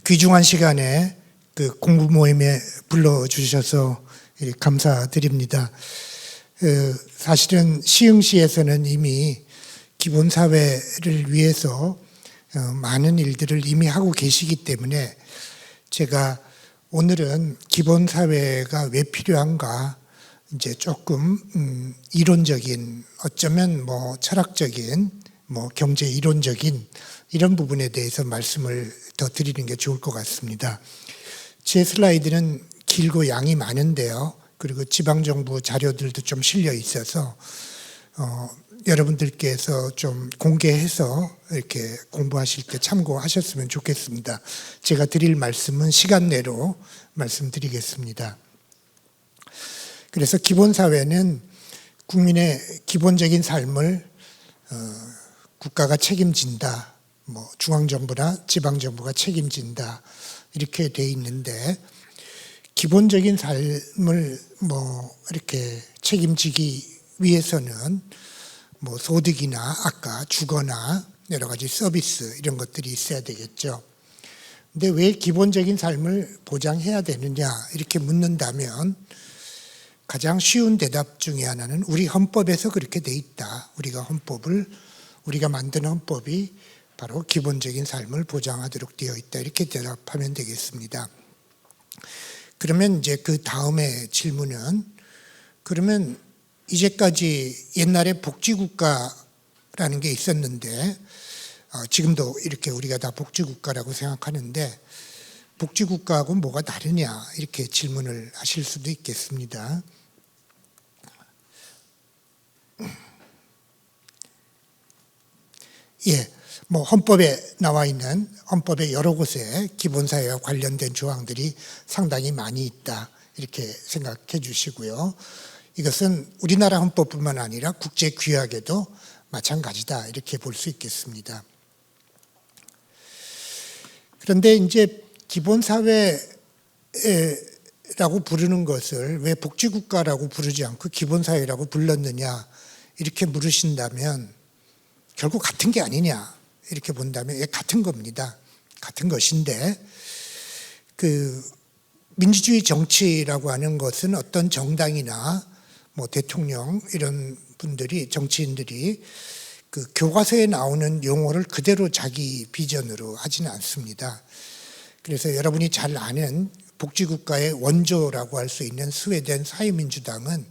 귀중한 시간에 그 공부 모임에 불러주셔서 감사드립니다. 사실은 시흥시에서는 이미 기본사회를 위해서 많은 일들을 이미 하고 계시기 때문에 제가 오늘은 기본사회가 왜 필요한가 이제 조금 이론적인, 어쩌면 철학적인, 경제 이론적인 이런 부분에 대해서 말씀을 더 드리는 게 좋을 것 같습니다. 제 슬라이드는 길고 양이 많은데요. 그리고 지방정부 자료들도 좀 실려 있어서 여러분들께서 좀 공개해서 이렇게 공부하실 때 참고하셨으면 좋겠습니다. 제가 드릴 말씀은 시간 내로 말씀드리겠습니다. 그래서 기본사회는 국민의 기본적인 삶을 국가가 책임진다, 중앙정부나 지방정부가 책임진다 이렇게 돼 있는데, 기본적인 삶을 이렇게 책임지기 위해서는 소득이나 아까 주거나 여러 가지 서비스 이런 것들이 있어야 되겠죠. 근데 왜 기본적인 삶을 보장해야 되느냐 이렇게 묻는다면 가장 쉬운 대답 중에 하나는 우리 헌법에서 그렇게 돼 있다. 우리가 만든 헌법이 바로 기본적인 삶을 보장하도록 되어 있다. 이렇게 대답하면 되겠습니다. 그러면 이제 그 다음에 질문은, 그러면 이제까지 옛날에 복지국가라는 게 있었는데 지금도 이렇게 우리가 다 복지국가라고 생각하는데 복지국가하고 뭐가 다르냐 이렇게 질문을 하실 수도 있겠습니다. 헌법에 나와 있는 헌법의 여러 곳에 기본사회와 관련된 조항들이 상당히 많이 있다 이렇게 생각해 주시고요. 이것은 우리나라 헌법뿐만 아니라 국제규약에도 마찬가지다 이렇게 볼 수 있겠습니다. 그런데 이제 기본사회라고 부르는 것을 왜 복지국가라고 부르지 않고 기본사회라고 불렀느냐 이렇게 물으신다면 결국 같은 게 아니냐 이렇게 본다면 같은 겁니다. 같은 것인데 민주주의 정치라고 하는 것은 어떤 정당이나 대통령 이런 분들이, 정치인들이 교과서에 나오는 용어를 그대로 자기 비전으로 하지는 않습니다. 그래서 여러분이 잘 아는 복지국가의 원조라고 할 수 있는 스웨덴 사회민주당은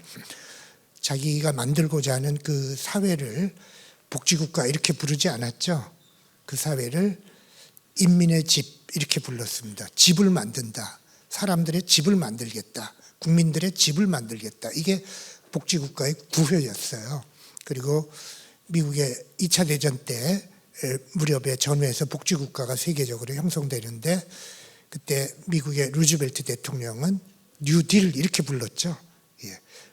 자기가 만들고자 하는 그 사회를 복지국가 이렇게 부르지 않았죠. 그 사회를 인민의 집 이렇게 불렀습니다. 집을 만든다. 사람들의 집을 만들겠다. 국민들의 집을 만들겠다. 이게 복지국가의 구호였어요. 그리고 미국의 2차 대전 때 무렵에 전후에서 복지국가가 세계적으로 형성되는데 그때 미국의 루즈벨트 대통령은 뉴딜 이렇게 불렀죠.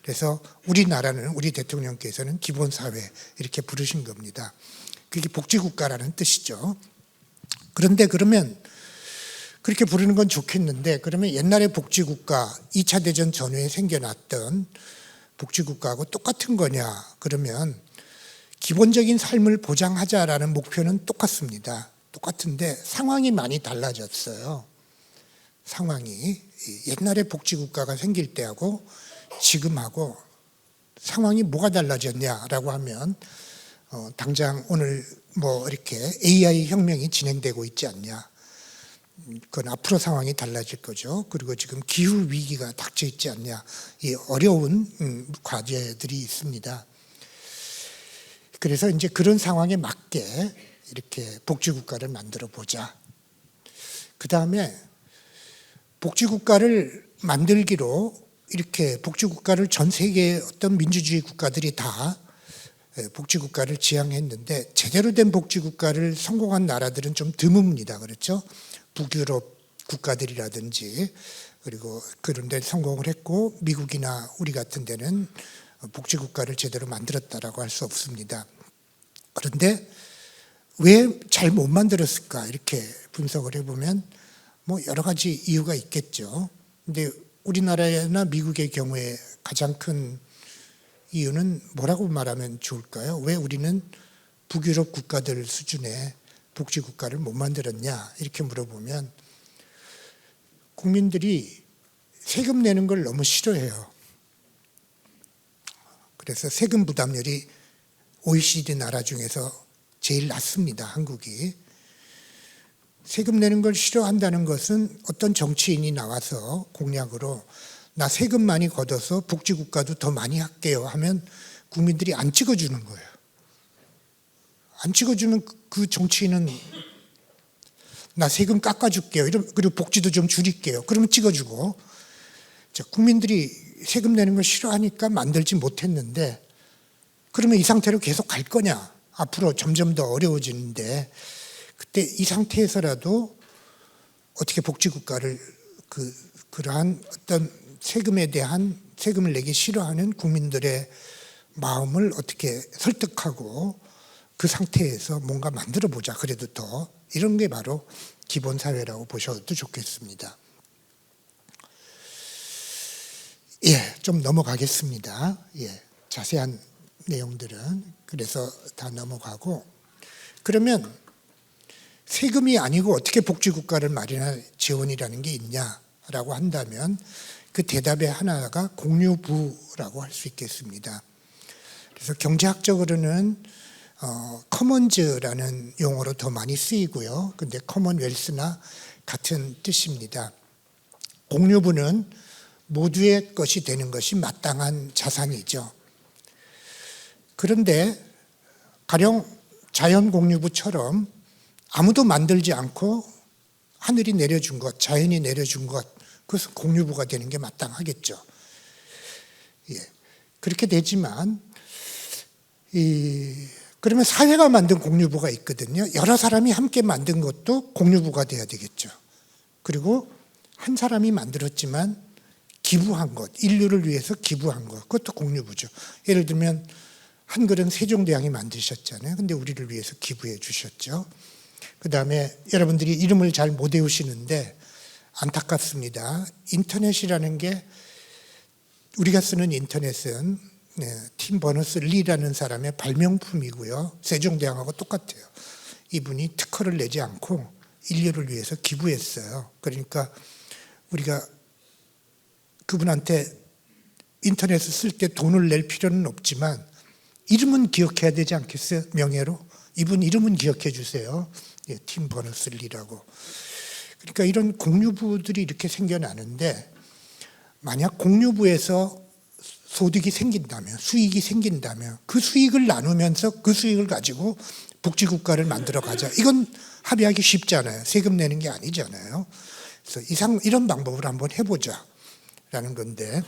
그래서 우리나라는, 우리 대통령께서는 기본사회 이렇게 부르신 겁니다. 그게 복지국가라는 뜻이죠. 그런데 그러면 그렇게 부르는 건 좋겠는데, 그러면 옛날에 복지국가, 2차 대전 전후에 생겨났던 복지국가하고 똑같은 거냐? 그러면 기본적인 삶을 보장하자라는 목표는 똑같습니다. 똑같은데 상황이 많이 달라졌어요. 상황이 옛날에 복지국가가 생길 때하고 지금하고 상황이 뭐가 달라졌냐라고 하면 당장 오늘 이렇게 AI 혁명이 진행되고 있지 않냐. 그건 앞으로 상황이 달라질 거죠. 그리고 지금 기후 위기가 닥쳐 있지 않냐. 이 어려운 과제들이 있습니다. 그래서 이제 그런 상황에 맞게 이렇게 복지국가를 만들어 보자. 그 다음에 복지국가를 만들기로 이렇게 복지국가를 전 세계의 어떤 민주주의 국가들이 다 복지국가를 지향했는데 제대로 된 복지국가를 성공한 나라들은 좀 드뭅니다. 그렇죠? 북유럽 국가들이라든지 그리고 그런 데 성공을 했고 미국이나 우리 같은 데는 복지국가를 제대로 만들었다라고 할 수 없습니다. 그런데 왜 잘 못 만들었을까 이렇게 분석을 해보면 여러 가지 이유가 있겠죠. 근데 우리나라나 미국의 경우에 가장 큰 이유는 뭐라고 말하면 좋을까요? 왜 우리는 북유럽 국가들 수준의 복지국가를 못 만들었냐 이렇게 물어보면 국민들이 세금 내는 걸 너무 싫어해요. 그래서 세금 부담률이 OECD 나라 중에서 제일 낮습니다, 한국이. 세금 내는 걸 싫어한다는 것은 어떤 정치인이 나와서 공약으로 나 세금 많이 걷어서 복지국가도 더 많이 할게요 하면 국민들이 안 찍어주는 거예요. 안 찍어주면 그 정치인은 나 세금 깎아줄게요. 그리고 복지도 좀 줄일게요. 그러면 찍어주고. 국민들이 세금 내는 걸 싫어하니까 만들지 못했는데 그러면 이 상태로 계속 갈 거냐? 앞으로 점점 더 어려워지는데 그때 이 상태에서라도 어떻게 복지국가를 그러한 어떤 세금에 대한 세금을 내기 싫어하는 국민들의 마음을 어떻게 설득하고 그 상태에서 뭔가 만들어 보자. 그래도 더 이런 게 바로 기본사회라고 보셔도 좋겠습니다. 예, 좀 넘어가겠습니다. 예, 자세한 내용들은 그래서 다 넘어가고 그러면 세금이 아니고 어떻게 복지국가를 마련할 재원이라는 게 있냐라고 한다면 그 대답의 하나가 공유부라고 할 수 있겠습니다. 그래서 경제학적으로는 커먼즈라는 용어로 더 많이 쓰이고요. 근데 커먼웰스나 같은 뜻입니다. 공유부는 모두의 것이 되는 것이 마땅한 자산이죠. 그런데 가령 자연공유부처럼 아무도 만들지 않고 하늘이 내려준 것, 자연이 내려준 것, 그것은 공유부가 되는 게 마땅하겠죠. 예, 그렇게 되지만 그러면 사회가 만든 공유부가 있거든요. 여러 사람이 함께 만든 것도 공유부가 돼야 되겠죠. 그리고 한 사람이 만들었지만 기부한 것, 인류를 위해서 기부한 것, 그것도 공유부죠. 예를 들면 한글은 세종대왕이 만드셨잖아요. 근데 우리를 위해서 기부해 주셨죠. 그 다음에 여러분들이 이름을 잘 못 외우시는데 안타깝습니다. 인터넷이라는 게 우리가 쓰는 인터넷은 팀 버너스-리라는 사람의 발명품이고요. 세종대왕하고 똑같아요. 이분이 특허를 내지 않고 인류를 위해서 기부했어요. 그러니까 우리가 그분한테 인터넷을 쓸 때 돈을 낼 필요는 없지만 이름은 기억해야 되지 않겠어요? 명예로. 이분 이름은 기억해 주세요. 예, 팀 버너스-리라고. 그러니까 이런 공유부들이 이렇게 생겨나는데 만약 공유부에서 소득이 생긴다면, 수익이 생긴다면 그 수익을 나누면서 그 수익을 가지고 복지국가를 만들어 가자. 이건 합의하기 쉽잖아요. 세금 내는 게 아니잖아요. 그래서 이런 방법을 한번 해보자 라는 건데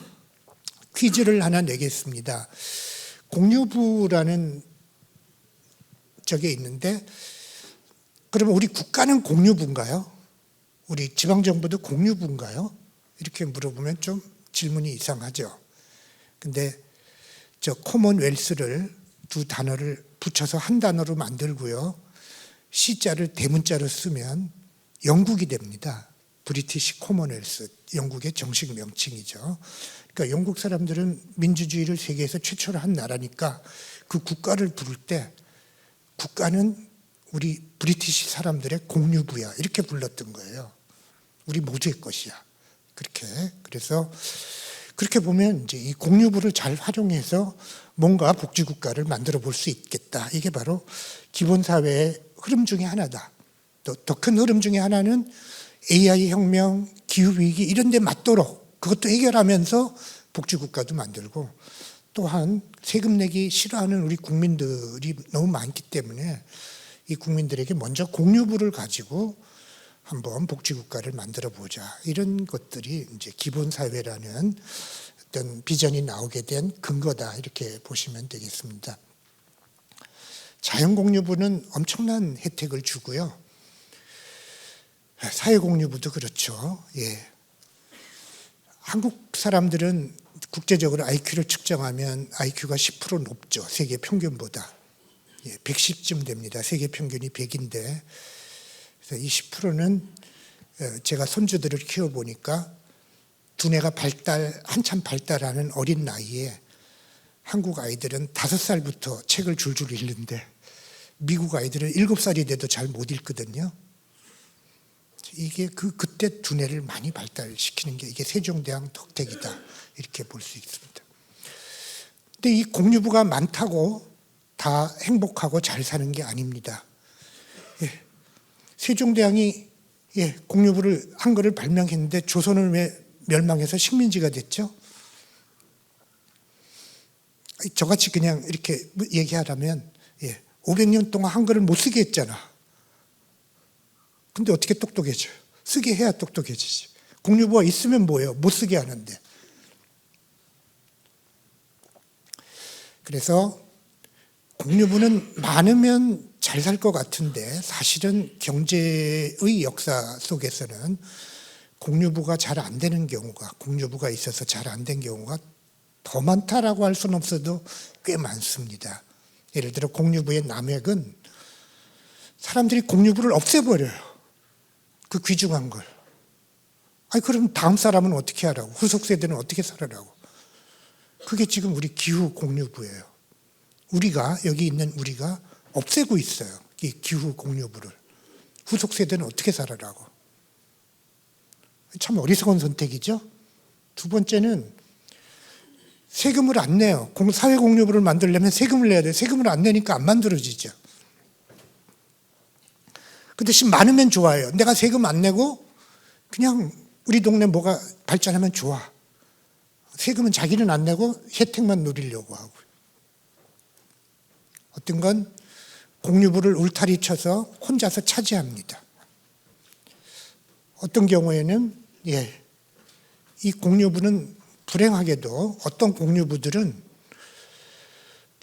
퀴즈를 하나 내겠습니다. 공유부라는 적에 있는데 그러면 우리 국가는 공유부인가요? 우리 지방정부도 공유부인가요? 이렇게 물어보면 좀 질문이 이상하죠. 근데 저 커먼웰스를 두 단어를 붙여서 한 단어로 만들고요. C자를 대문자로 쓰면 영국이 됩니다. 브리티시 커먼웰스, 영국의 정식 명칭이죠. 그러니까 영국 사람들은 민주주의를 세계에서 최초로 한 나라니까 그 국가를 부를 때 국가는 우리 브리티시 사람들의 공유부야 이렇게 불렀던 거예요. 우리 모두의 것이야. 그렇게. 그래서 그렇게 보면 이제 이 공유부를 잘 활용해서 뭔가 복지국가를 만들어 볼 수 있겠다. 이게 바로 기본사회의 흐름 중에 하나다. 또 더 큰 흐름 중에 하나는 AI 혁명, 기후위기 이런 데 맞도록 그것도 해결하면서 복지국가도 만들고 또한 세금 내기 싫어하는 우리 국민들이 너무 많기 때문에 이 국민들에게 먼저 공유부를 가지고 한번 복지국가를 만들어 보자. 이런 것들이 이제 기본사회라는 어떤 비전이 나오게 된 근거다. 이렇게 보시면 되겠습니다. 자연공유부는 엄청난 혜택을 주고요. 사회공유부도 그렇죠. 예. 한국 사람들은 국제적으로 IQ를 측정하면 IQ가 10% 높죠. 세계 평균보다. 예, 110쯤 됩니다. 세계 평균이 100인데 그래서 이 10%는 제가 손주들을 키워보니까 두뇌가 한참 발달하는 어린 나이에 한국 아이들은 5살부터 책을 줄줄 읽는데 미국 아이들은 7살이 돼도 잘 못 읽거든요. 이게 그때 두뇌를 많이 발달시키는 게 이게 세종대왕 덕택이다 이렇게 볼 수 있습니다. 근데 이 공유부가 많다고 다 행복하고 잘 사는 게 아닙니다. 예. 세종대왕이 공유부를 한글을 발명했는데 조선은 왜 멸망해서 식민지가 됐죠? 저같이 그냥 이렇게 얘기하라면 500년 동안 한글을 못 쓰게 했잖아. 근데 어떻게 똑똑해져요? 쓰게 해야 똑똑해지지. 공유부가 있으면 뭐예요? 못 쓰게 하는데. 그래서 공유부는 많으면 잘 살 것 같은데 사실은 경제의 역사 속에서는 공유부가 잘 안 되는 경우가, 공유부가 있어서 잘 안 된 경우가 더 많다라고 할 수는 없어도 꽤 많습니다. 예를 들어 공유부의 남획은 사람들이 공유부를 없애버려요. 그 귀중한 걸. 아니 그럼 다음 사람은 어떻게 하라고? 후속 세대는 어떻게 살아라고? 그게 지금 우리 기후 공유부예요. 우리가 여기 있는 우리가 없애고 있어요. 이 기후 공유부를. 후속 세대는 어떻게 살아라고? 참 어리석은 선택이죠. 두 번째는 세금을 안 내요. 사회 공유부를 만들려면 세금을 내야 돼요. 세금을 안 내니까 안 만들어지죠. 그 대신 많으면 좋아요. 내가 세금 안 내고 그냥 우리 동네 뭐가 발전하면 좋아. 세금은 자기는 안 내고 혜택만 누리려고 하고. 어떤 건 공유부를 울타리 쳐서 혼자서 차지합니다. 어떤 경우에는 이 공유부는 불행하게도 어떤 공유부들은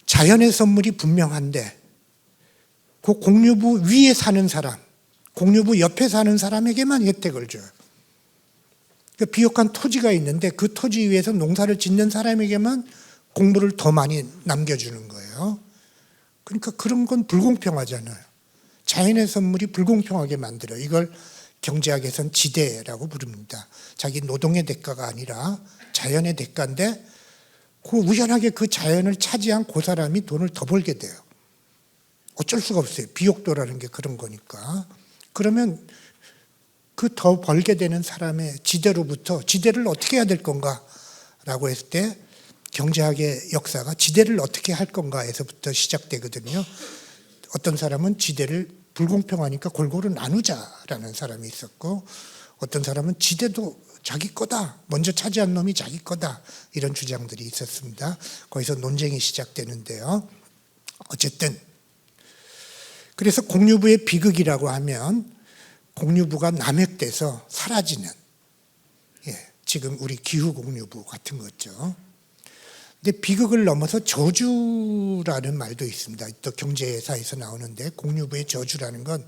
자연의 선물이 분명한데 그 공유부 위에 사는 사람, 공유부 옆에 사는 사람에게만 혜택을 줘요. 그러니까 비옥한 토지가 있는데 그 토지 위에서 농사를 짓는 사람에게만 공부를 더 많이 남겨주는 거예요. 그러니까 그런 건 불공평하잖아요. 자연의 선물이 불공평하게 만들어요. 이걸 경제학에서는 지대라고 부릅니다. 자기 노동의 대가가 아니라 자연의 대가인데 그 우연하게 그 자연을 차지한 그 사람이 돈을 더 벌게 돼요. 어쩔 수가 없어요. 비옥도라는 게 그런 거니까. 그러면 그 더 벌게 되는 사람의 지대로부터 지대를 어떻게 해야 될 건가라고 했을 때 경제학의 역사가 지대를 어떻게 할 건가에서부터 시작되거든요. 어떤 사람은 지대를 불공평하니까 골고루 나누자라는 사람이 있었고 어떤 사람은 지대도 자기 거다. 먼저 차지한 놈이 자기 거다. 이런 주장들이 있었습니다. 거기서 논쟁이 시작되는데요. 어쨌든 그래서 공유부의 비극이라고 하면 공유부가 남획돼서 사라지는 지금 우리 기후 공유부 같은 거죠. 근데 비극을 넘어서 저주라는 말도 있습니다. 또 경제사에서 나오는데 공유부의 저주라는 건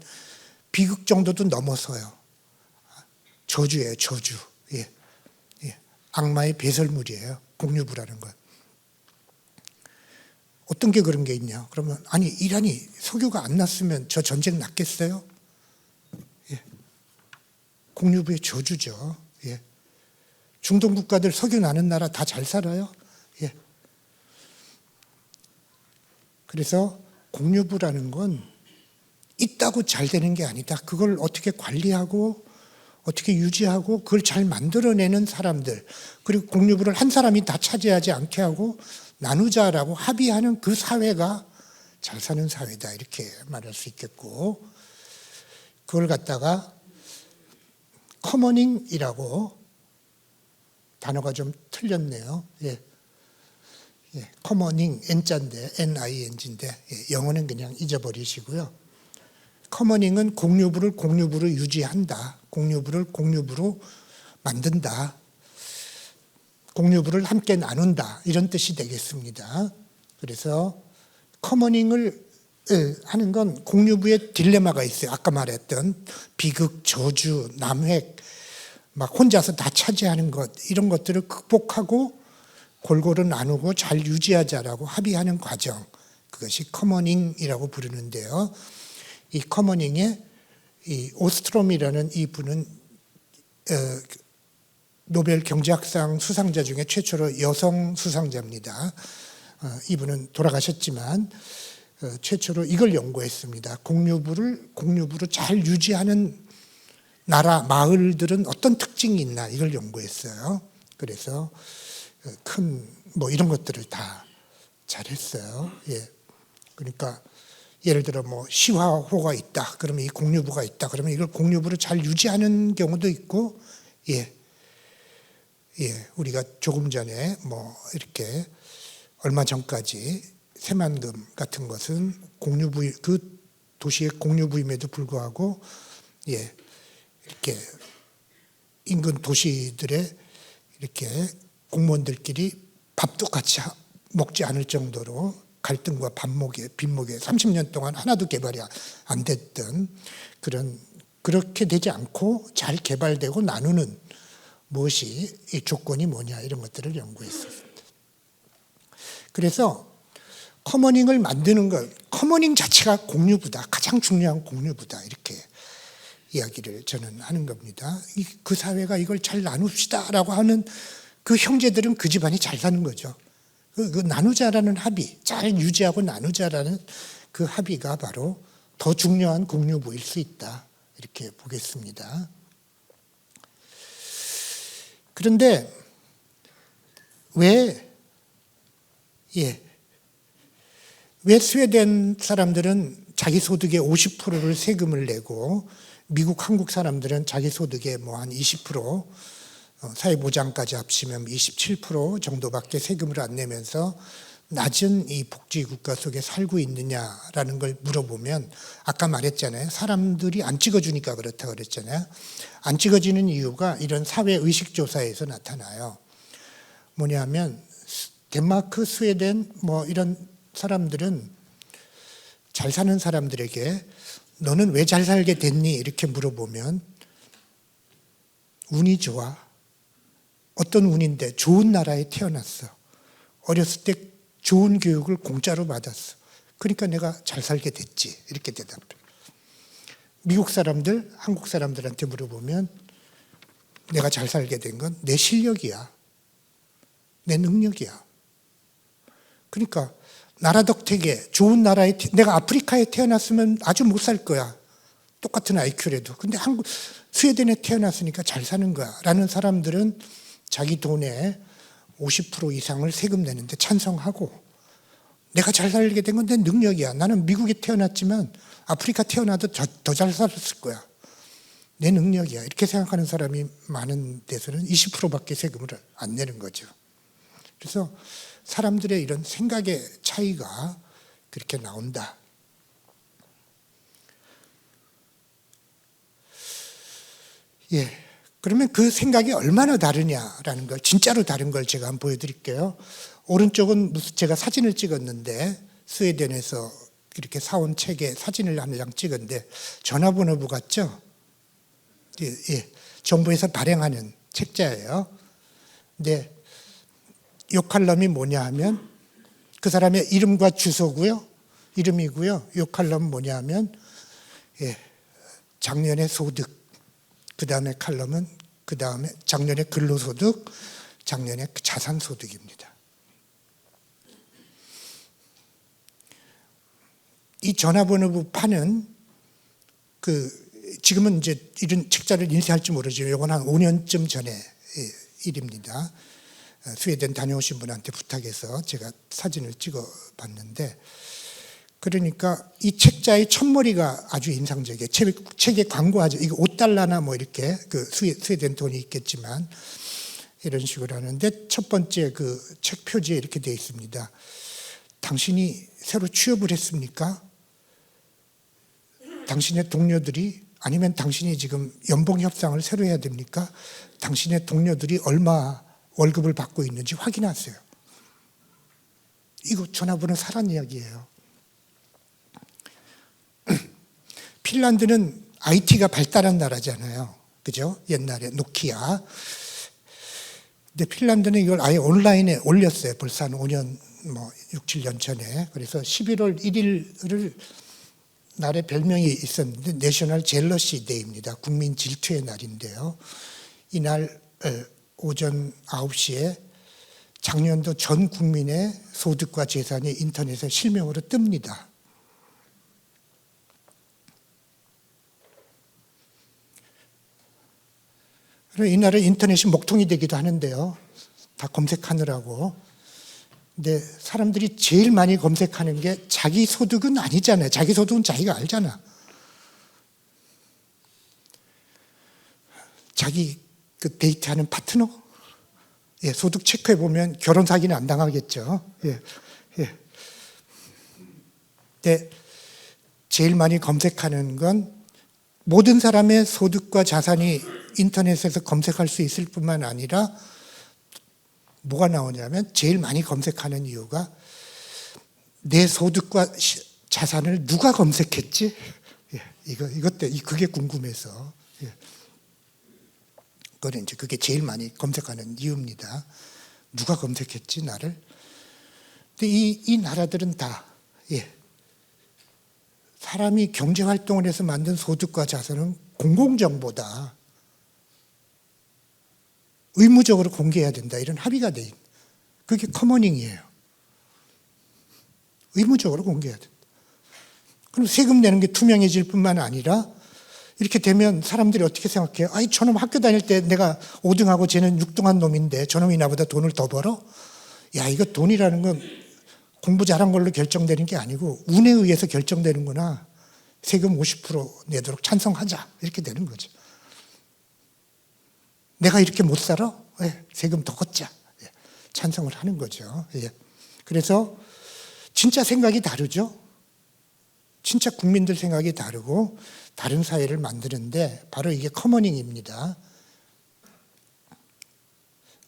비극 정도도 넘어서요. 저주예요, 저주. 악마의 배설물이에요. 공유부라는 건. 어떤 게 그런 게 있냐? 그러면 아니 이란이 석유가 안 났으면 저 전쟁 났겠어요? 공유부의 저주죠. 중동 국가들 석유 나는 나라 다 잘 살아요. 그래서 공유부라는 건 있다고 잘 되는 게 아니다. 그걸 어떻게 관리하고 어떻게 유지하고 그걸 잘 만들어내는 사람들, 그리고 공유부를 한 사람이 다 차지하지 않게 하고 나누자라고 합의하는 그 사회가 잘 사는 사회다 이렇게 말할 수 있겠고, 그걸 갖다가 커머닝이라고, 단어가 좀 틀렸네요. 커머닝 N자인데 NING인데 영어는 그냥 잊어버리시고요. 커머닝은 공유부를 공유부로 유지한다. 공유부를 공유부로 만든다. 공유부를 함께 나눈다. 이런 뜻이 되겠습니다. 그래서 커머닝을 하는 건 공유부의 딜레마가 있어요. 아까 말했던 비극, 저주, 남획, 막 혼자서 다 차지하는 것, 이런 것들을 극복하고 골고루 나누고 잘 유지하자라고 합의하는 과정, 그것이 커머닝이라고 부르는데요. 이 커머닝에 이 오스트롬이라는 이분은 노벨 경제학상 수상자 중에 최초로 여성 수상자입니다. 이분은 돌아가셨지만 최초로 이걸 연구했습니다. 공유부를 공유부로 잘 유지하는 나라, 마을들은 어떤 특징이 있나 이걸 연구했어요. 그래서 큰 뭐 이런 것들을 다 잘했어요. 예. 그러니까 예를 들어 뭐 시화호가 있다. 그러면 이 공유부가 있다. 그러면 이걸 공유부를 잘 유지하는 경우도 있고, 예, 우리가 조금 전에 뭐 이렇게 얼마 전까지 새만금 같은 것은 공유부 그 도시의 공유부임에도 불구하고, 예, 이렇게 인근 도시들의 이렇게 공무원들끼리 밥도 같이 먹지 않을 정도로 갈등과 빈목에 30년 동안 하나도 개발이 안 됐던 그렇게 되지 않고 잘 개발되고 나누는 무엇이 이 조건이 뭐냐 이런 것들을 연구했었습니다. 그래서 커머닝을 만드는 것, 커머닝 자체가 공유부다, 가장 중요한 공유부다 이렇게 이야기를 저는 하는 겁니다. 그 사회가 이걸 잘 나눕시다라고 하는 그 형제들은 그 집안이 잘 사는 거죠. 그 나누자라는 합의, 잘 유지하고 나누자라는 그 합의가 바로 더 중요한 공유부일 수 있다. 이렇게 보겠습니다. 그런데 왜 스웨덴 사람들은 자기 소득의 50%를 세금을 내고 미국, 한국 사람들은 자기 소득의 뭐 한 20%, 사회보장까지 합치면 27% 정도밖에 세금을 안 내면서 낮은 이 복지국가 속에 살고 있느냐라는 걸 물어보면 아까 말했잖아요. 사람들이 안 찍어주니까 그렇다고 그랬잖아요. 안 찍어지는 이유가 이런 사회의식조사에서 나타나요. 뭐냐면 덴마크, 스웨덴 뭐 이런 사람들은 잘 사는 사람들에게 너는 왜 잘 살게 됐니? 이렇게 물어보면 운이 좋아. 어떤 운인데 좋은 나라에 태어났어. 어렸을 때 좋은 교육을 공짜로 받았어. 그러니까 내가 잘 살게 됐지. 이렇게 대답을 해요. 미국 사람들, 한국 사람들한테 물어보면 내가 잘 살게 된 건 내 실력이야. 내 능력이야. 그러니까 나라 덕택에 좋은 나라에 내가 아프리카에 태어났으면 아주 못 살 거야. 똑같은 IQ라도. 근데 스웨덴에 태어났으니까 잘 사는 거야. 라는 사람들은 자기 돈의 50% 이상을 세금 내는데 찬성하고 내가 잘 살게 된 건 내 능력이야. 나는 미국에 태어났지만 아프리카 태어나도 더 잘 살았을 거야. 내 능력이야. 이렇게 생각하는 사람이 많은 데서는 20%밖에 세금을 안 내는 거죠. 그래서 사람들의 이런 생각의 차이가 그렇게 나온다. 예. 그러면 그 생각이 얼마나 다르냐라는 걸, 진짜로 다른 걸 제가 한번 보여드릴게요. 오른쪽은 제가 사진을 찍었는데 스웨덴에서 이렇게 사온 책에 사진을 한 장 찍었는데 전화번호부 같죠? 예. 정부에서 발행하는 책자예요. 근데 이 칼럼이 뭐냐 하면 그 사람의 이름과 주소고요. 이름이고요. 이 칼럼은 뭐냐 하면 작년의 소득. 그 다음에 칼럼은 그 다음에 작년의 근로소득, 작년의 자산소득입니다. 이 전화번호부 파는 지금은 이제 이런 책자를 인쇄할지 모르지만 이건 한 5년쯤 전의 일입니다. 스웨덴 다녀오신 분한테 부탁해서 제가 사진을 찍어 봤는데 그러니까 이 책자의 첫머리가 아주 인상적이에요. 책에 광고하죠. 이거 $5나 뭐 이렇게 그 스웨덴 돈이 있겠지만 이런 식으로 하는데 첫 번째 그 책 표지에 이렇게 되어 있습니다. 당신이 새로 취업을 했습니까? 당신의 동료들이 아니면 당신이 지금 연봉 협상을 새로 해야 됩니까? 당신의 동료들이 얼마 월급을 받고 있는지 확인하세요. 이거 전화번호 사람 이야기예요. 핀란드는 IT가 발달한 나라잖아요. 그죠? 옛날에 노키아. 근데 핀란드는 이걸 아예 온라인에 올렸어요. 벌써 한 5년, 6, 7년 전에. 그래서 11월 1일을 날에 별명이 있었는데 내셔널 젤러시 데이입니다. 국민 질투의 날인데요. 이날 오전 9시에 작년도 전 국민의 소득과 재산이 인터넷에 실명으로 뜹니다. 이날은 인터넷이 목통이 되기도 하는데요. 다 검색하느라고. 근데 사람들이 제일 많이 검색하는 게 자기 소득은 아니잖아요. 자기 소득은 자기가 알잖아. 자기 그 데이트하는 파트너? 예, 소득 체크해 보면 결혼 사기는 안 당하겠죠. 예, 예. 근데 제일 많이 검색하는 건 모든 사람의 소득과 자산이 인터넷에서 검색할 수 있을 뿐만 아니라 뭐가 나오냐면 제일 많이 검색하는 이유가 내 소득과 자산을 누가 검색했지? 예, 그게 궁금해서. 예. 그게 제일 많이 검색하는 이유입니다. 누가 검색했지, 나를? 근데 이 나라들은 다, 예. 사람이 경제활동을 해서 만든 소득과 자산은 공공정보다. 의무적으로 공개해야 된다. 이런 합의가 돼 있는. 그게 커머닝이에요. 의무적으로 공개해야 된다. 그럼 세금 내는 게 투명해질 뿐만 아니라 이렇게 되면 사람들이 어떻게 생각해요? 아이, 저놈 학교 다닐 때 내가 5등하고 쟤는 6등한 놈인데 저놈이 나보다 돈을 더 벌어? 야, 이거 돈이라는 건 공부 잘한 걸로 결정되는 게 아니고 운에 의해서 결정되는구나. 세금 50% 내도록 찬성하자. 이렇게 되는 거죠. 내가 이렇게 못 살아? 예, 세금 더 걷자. 예, 찬성을 하는 거죠. 예. 그래서 진짜 생각이 다르죠. 진짜 국민들 생각이 다르고 다른 사회를 만드는데 바로 이게 커머닝입니다.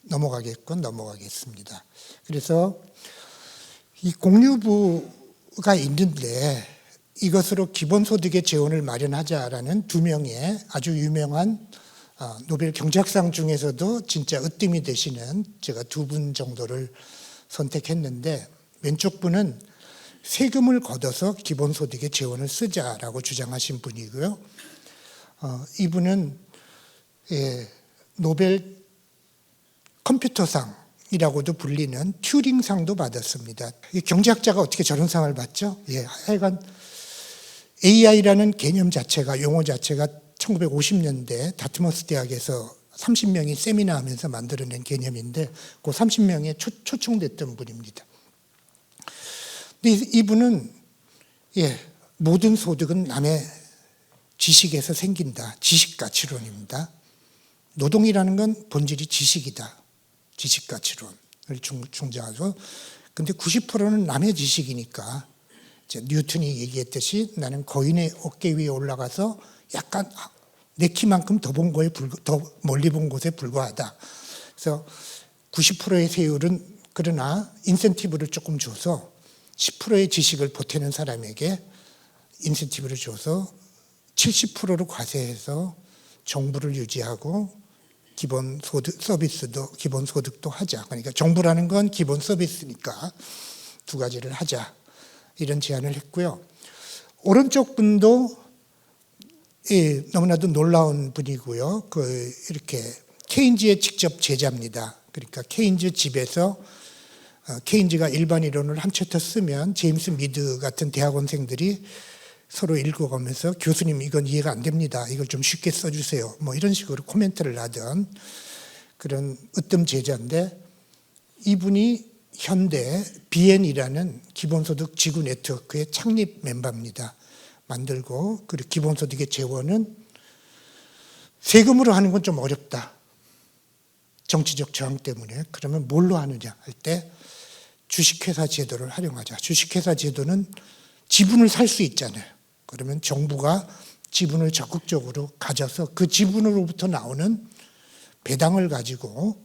넘어가겠습니다. 그래서 이 공유부가 있는데 이것으로 기본소득의 재원을 마련하자라는 두 명의 아주 유명한 노벨 경제학상 중에서도 진짜 으뜸이 되시는 제가 두 분 정도를 선택했는데 왼쪽 분은 세금을 걷어서 기본소득의 재원을 쓰자라고 주장하신 분이고요. 이분은 노벨 컴퓨터상이라고도 불리는 튜링상도 받았습니다. 이 경제학자가 어떻게 저런 상을 받죠? 예, 하여간 AI라는 개념 자체가, 용어 자체가 1950년대 다트머스 대학에서 30명이 세미나하면서 만들어낸 개념인데 그 30명에 초청됐던 분입니다. 근데 이분은 모든 소득은 남의 지식에서 생긴다. 지식가치론입니다. 노동이라는 건 본질이 지식이다. 지식가치론을 중장하죠. 근데 90%는 남의 지식이니까 뉴턴이 얘기했듯이 나는 거인의 어깨 위에 올라가서 약간 내 키만큼 더 멀리 본 곳에 불과하다. 그래서 90%의 세율은 그러나 인센티브를 조금 줘서 10%의 지식을 보태는 사람에게 인센티브를 줘서 70%로 과세해서 정부를 유지하고 기본 소득도 하자. 그러니까 정부라는 건 기본 서비스니까 두 가지를 하자. 이런 제안을 했고요. 오른쪽 분도 너무나도 놀라운 분이고요. 이렇게 케인즈의 직접 제자입니다. 그러니까 케인즈 집에서 케인즈가 일반 이론을 한 챕터 쓰면 제임스 미드 같은 대학원생들이 서로 읽어가면서 교수님 이건 이해가 안 됩니다. 이걸 좀 쉽게 써주세요. 뭐 이런 식으로 코멘트를 하던 그런 으뜸 제자인데 이분이 현대 BN이라는 기본소득 지구 네트워크의 창립 멤버입니다. 만들고 그리고 기본소득의 재원은 세금으로 하는 건 좀 어렵다. 정치적 저항 때문에. 그러면 뭘로 하느냐 할 때 주식회사 제도를 활용하자. 주식회사 제도는 지분을 살 수 있잖아요. 그러면 정부가 지분을 적극적으로 가져서 그 지분으로부터 나오는 배당을 가지고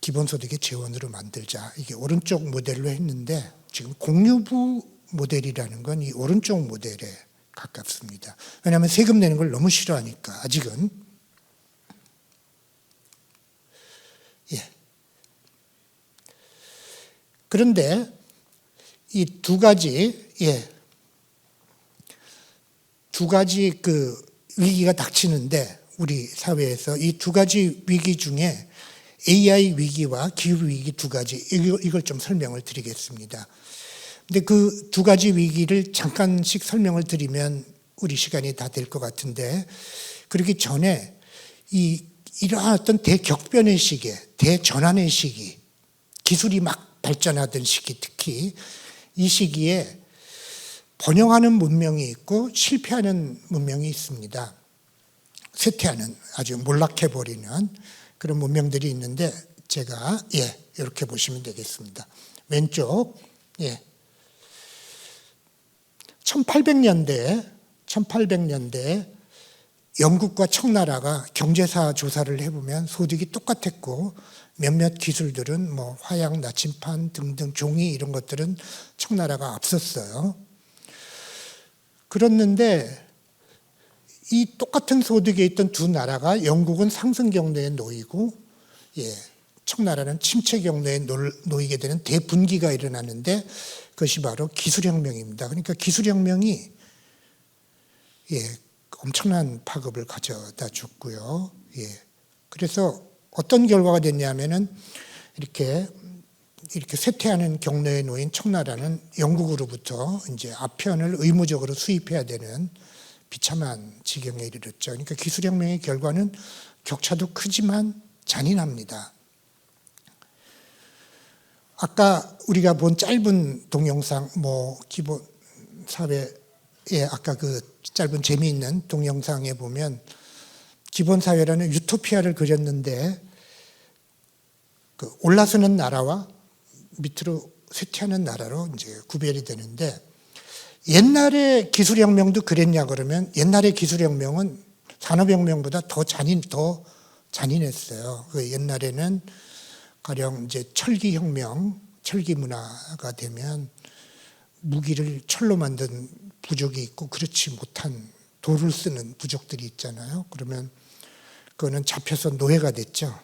기본소득의 재원으로 만들자. 이게 오른쪽 모델로 했는데 지금 공유부 모델이라는 건 이 오른쪽 모델에 가깝습니다. 왜냐하면 세금 내는 걸 너무 싫어하니까 아직은. 그런데 이 두 가지 그 위기가 닥치는데 우리 사회에서 이 두 가지 위기 중에 AI 위기와 기후 위기 두 가지 이걸 좀 설명을 드리겠습니다. 근데 그 두 가지 위기를 잠깐씩 설명을 드리면 우리 시간이 다 될 것 같은데 그러기 전에 이 이러한 어떤 대격변의 시기에, 대전환의 시기, 기술이 막 발전하던 시기, 특히 이 시기에 번영하는 문명이 있고 실패하는 문명이 있습니다. 쇠퇴하는, 아주 몰락해버리는 그런 문명들이 있는데, 제가 이렇게 보시면 되겠습니다. 왼쪽, 1800년대에 영국과 청나라가 경제사 조사를 해보면 소득이 똑같았고, 몇몇 기술들은 뭐 화약, 나침판 등등 종이 이런 것들은 청나라가 앞섰어요. 그랬는데 이 똑같은 소득에 있던 두 나라가 영국은 상승 경로에 놓이고 청나라는 침체 경로에 놓이게 되는 대분기가 일어나는데, 그것이 바로 기술혁명입니다. 그러니까 기술혁명이 엄청난 파급을 가져다 줬고요. 그래서 어떤 결과가 됐냐면은 이렇게 쇠퇴하는 경로에 놓인 청나라는 영국으로부터 이제 아편을 의무적으로 수입해야 되는 비참한 지경에 이르렀죠. 그러니까 기술혁명의 결과는 격차도 크지만 잔인합니다. 아까 우리가 본 짧은 동영상, 기본 사회에 아까 그 짧은 재미있는 동영상에 보면 기본 사회라는 유토피아를 그렸는데, 그 올라서는 나라와 밑으로 쇠퇴하는 나라로 이제 구별이 되는데, 옛날의 기술혁명도 그랬냐 그러면 옛날의 기술혁명은 산업혁명보다 더 잔인했어요. 그 옛날에는 가령 이제 철기혁명, 철기 문화가 되면 무기를 철로 만든 부족이 있고 그렇지 못한 돌을 쓰는 부족들이 있잖아요. 그러면 그거는 잡혀서 노예가 됐죠.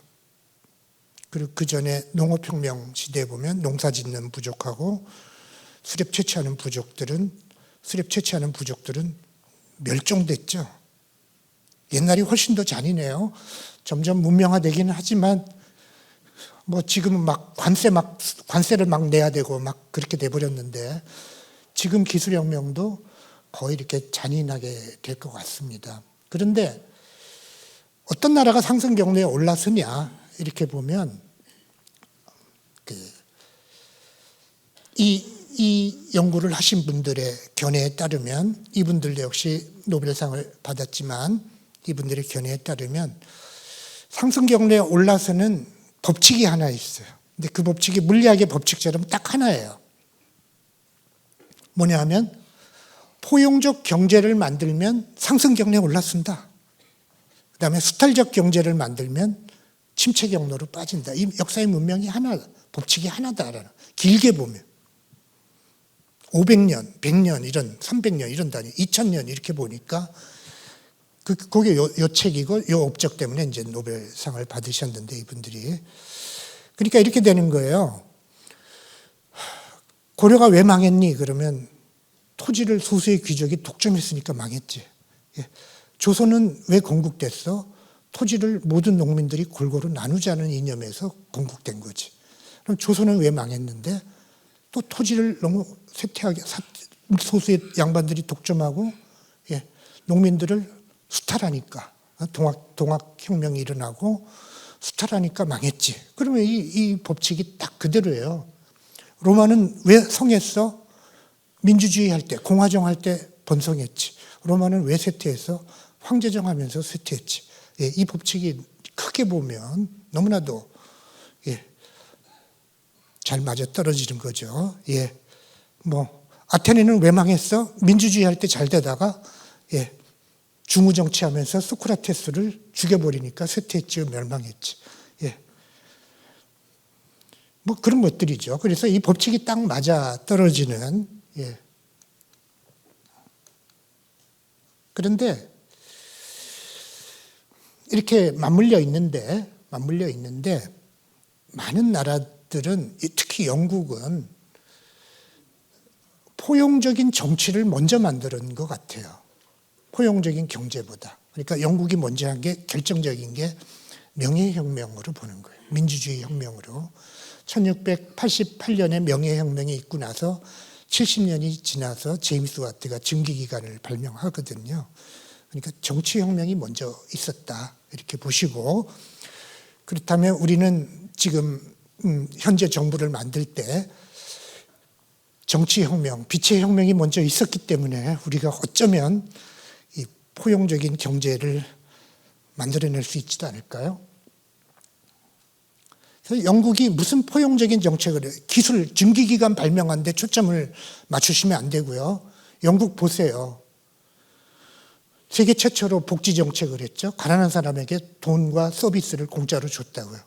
그리고 그 전에 농업혁명 시대에 보면 농사 짓는 부족하고 수렵 채취하는 부족들은 멸종됐죠. 옛날이 훨씬 더 잔인해요. 점점 문명화되기는 하지만 지금은 관세를 막 내야 되고 막 그렇게 돼버렸는데, 지금 기술혁명도 거의 이렇게 잔인하게 될 것 같습니다. 그런데 어떤 나라가 상승 경로에 올라서냐 이렇게 보면 이 연구를 하신 분들의 견해에 따르면, 이분들도 역시 노벨상을 받았지만 이분들의 견해에 따르면 상승 경로에 올라서는 법칙이 하나 있어요. 근데 그 법칙이 물리학의 법칙처럼 딱 하나예요. 뭐냐 하면 포용적 경제를 만들면 상승 경로에 올랐습니다. 그 다음에 수탈적 경제를 만들면 침체 경로로 빠진다. 이 역사의 문명이 법칙이 하나다라는, 길게 보면 500년, 100년, 300년 이런 단위, 2000년 이렇게 보니까 그게 요 책이고 요 업적 때문에 이제 노벨상을 받으셨는데, 이분들이. 그러니까 이렇게 되는 거예요. 고려가 왜 망했니? 그러면 토지를 소수의 귀족이 독점했으니까 망했지. 조선은 왜 건국됐어? 토지를 모든 농민들이 골고루 나누자는 이념에서 건국된 거지. 그럼 조선은 왜 망했는데? 또 토지를 너무 쇠퇴하게 소수의 양반들이 독점하고 농민들을 수탈하니까, 동학혁명이 일어나고 수탈하니까 망했지. 그러면 이 법칙이 딱 그대로예요. 로마는 왜 성했어? 민주주의 할 때, 공화정 할 때 번성했지. 로마는 왜 쇠퇴해서? 황제정 하면서 쇠퇴했지. 이 법칙이 크게 보면 너무나도 잘 맞아떨어지는 거죠. 아테네는 왜 망했어? 민주주의 할 때 잘 되다가 중우 정치하면서 소크라테스를 죽여버리니까 쇠퇴했지, 멸망했지. 그런 것들이죠. 그래서 이 법칙이 딱 맞아떨어지는. 그런데 이렇게 맞물려 있는데 많은 나라들은, 특히 영국은 포용적인 정치를 먼저 만드는 것 같아요. 포용적인 경제보다. 그러니까 영국이 먼저 한 게, 결정적인 게 명예혁명으로 보는 거예요. 민주주의 혁명으로. 1688년에 명예혁명이 있고 나서 70년이 지나서 제임스 와트가 증기기관을 발명하거든요. 그러니까 정치혁명이 먼저 있었다 이렇게 보시고, 그렇다면 우리는 지금 현재 정부를 만들 때 정치혁명, 빛의 혁명이 먼저 있었기 때문에 우리가 어쩌면 이 포용적인 경제를 만들어낼 수 있지도 않을까요? 그래서 영국이 무슨 포용적인 정책을 해요? 기술, 증기기관 발명한 데 초점을 맞추시면 안 되고요. 영국 보세요. 세계 최초로 복지 정책을 했죠. 가난한 사람에게 돈과 서비스를 공짜로 줬다고요.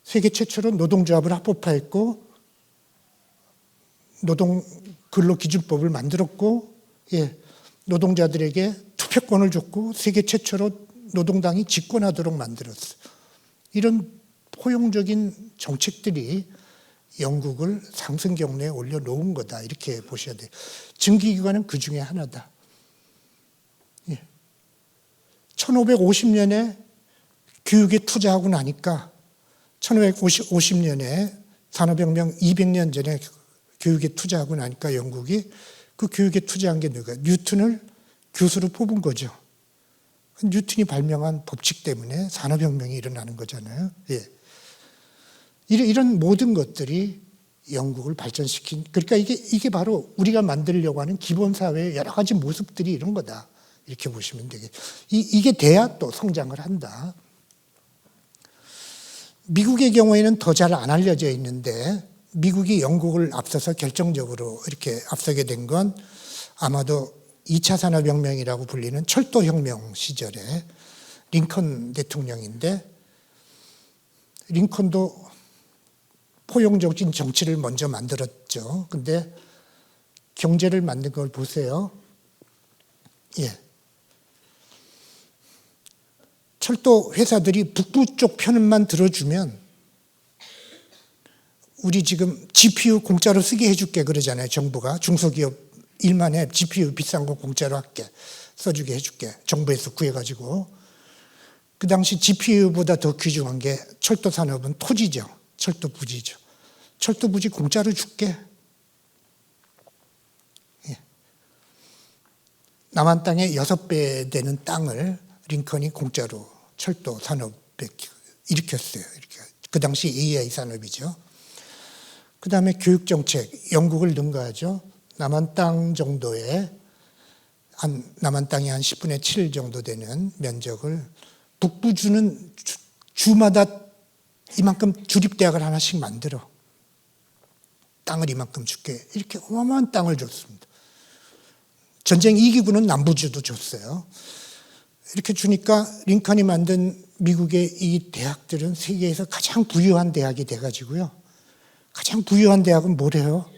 세계 최초로 노동조합을 합법화했고 노동 근로기준법을 만들었고, 노동자들에게 투표권을 줬고 세계 최초로 노동당이 집권하도록 만들었어요. 이런 포용적인 정책들이 영국을 상승 경로에 올려놓은 거다 이렇게 보셔야 돼요. 증기기관은 그 중에 하나다. 1550년에 교육에 투자하고 나니까 1550년에 산업혁명 200년 전에 교육에 투자하고 나니까 영국이 그 교육에 투자한 게 누가? 뉴턴을 교수로 뽑은 거죠. 뉴턴이 발명한 법칙 때문에 산업혁명이 일어나는 거잖아요. 이런 모든 것들이 영국을 발전시킨, 그러니까 이게 바로 우리가 만들려고 하는 기본사회의 여러 가지 모습들이 이런 거다. 이렇게 보시면 되겠죠. 이게 돼야 또 성장을 한다. 미국의 경우에는 더 잘 안 알려져 있는데, 미국이 영국을 앞서서 결정적으로 이렇게 앞서게 된 건 아마도 2차 산업혁명이라고 불리는 철도혁명 시절에 링컨 대통령인데, 링컨도 포용적인 정치를 먼저 만들었죠. 근데 경제를 만든 걸 보세요. 철도 회사들이 북부 쪽 편만 들어주면 우리 지금 GPU 공짜로 쓰게 해줄게 그러잖아요. 정부가 중소기업 일만 해. GPU 비싼 거 공짜로 할게. 써주게 해줄게. 정부에서 구해가지고. 그 당시 GPU보다 더 귀중한 게 철도 산업은 토지죠. 철도 부지죠. 철도 부지 공짜로 줄게. 남한 땅의 6배 되는 땅을 링컨이 공짜로 철도 산업에 일으켰어요. 그 당시 AI 산업이죠. 그 다음에 교육정책, 영국을 능가하죠. 남한 땅 정도의, 남한 땅이 한 10분의 7 정도 되는 면적을 북부주는 주마다 이만큼 주립대학을 하나씩 만들어. 땅을 이만큼 줄게. 이렇게 어마어마한 땅을 줬습니다. 전쟁 이기고는 남부주도 줬어요. 이렇게 주니까 링컨이 만든 미국의 이 대학들은 세계에서 가장 부유한 대학이 돼가지고요. 가장 부유한 대학은 뭐래요?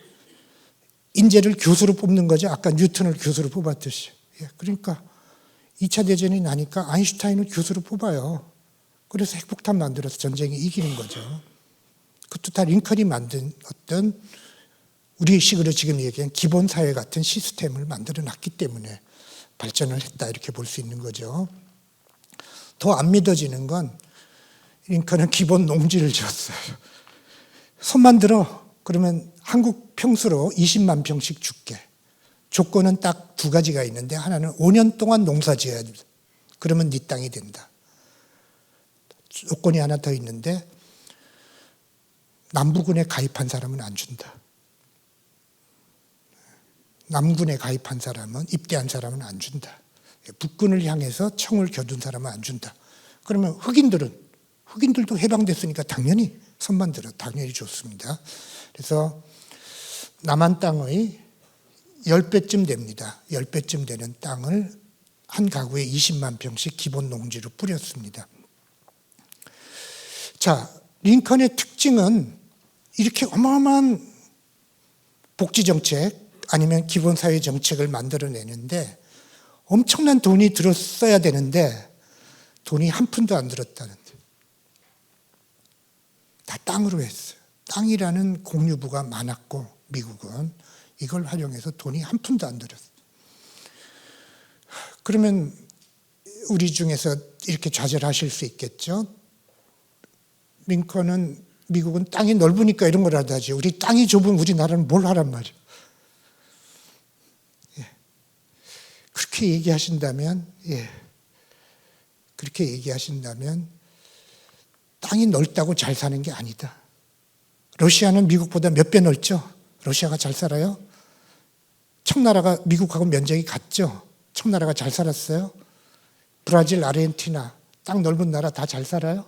인재를 교수로 뽑는 거죠. 아까 뉴턴을 교수로 뽑았듯이. 그러니까 2차 대전이 나니까 아인슈타인을 교수로 뽑아요. 그래서 핵폭탄 만들어서 전쟁이 이기는 거죠. 그것도 다 링컨이 만든 어떤 우리식으로 지금 얘기한 기본사회 같은 시스템을 만들어 놨기 때문에 발전을 했다 이렇게 볼 수 있는 거죠. 더 안 믿어지는 건 링컨은 기본 농지를 줬어요. 손만 들어. 그러면 한국 평수로 20만 평씩 줄게. 조건은 딱 2가지가 있는데 하나는 5년 동안 농사 지어야 돼. 그러면 네 땅이 된다. 조건이 하나 더 있는데 남부군에 가입한 사람은 안 준다. 남군에 가입한 사람은, 입대한 사람은 안 준다. 북군을 향해서 청을 겨둔 사람은 안 준다. 그러면 흑인들도 해방됐으니까 당연히 손만 들어 당연히 좋습니다. 그래서 남한 땅의 10배쯤 됩니다. 10배쯤 되는 땅을 한 가구에 20만 평씩 기본 농지로 뿌렸습니다. 자, 링컨의 특징은 이렇게 어마어마한 복지정책 아니면 기본사회 정책을 만들어내는데 엄청난 돈이 들었어야 되는데 돈이 한 푼도 안 들었다는데 다 땅으로 했어요. 땅이라는 공유부가 많았고 미국은 이걸 활용해서 돈이 한 푼도 안 들었어요. 그러면 우리 중에서 이렇게 좌절하실 수 있겠죠. 링컨은 미국은 땅이 넓으니까 이런 거라도 하지. 우리 땅이 좁은 우리나라는 뭘 하란 말이에요. 그렇게 그렇게 얘기하신다면, 그렇게 얘기하신다면 땅이 넓다고 잘 사는 게 아니다. 러시아는 미국보다 몇 배 넓죠? 러시아가 잘 살아요? 청나라가 미국하고 면적이 같죠? 청나라가 잘 살았어요? 브라질, 아르헨티나, 땅 넓은 나라 다 잘 살아요?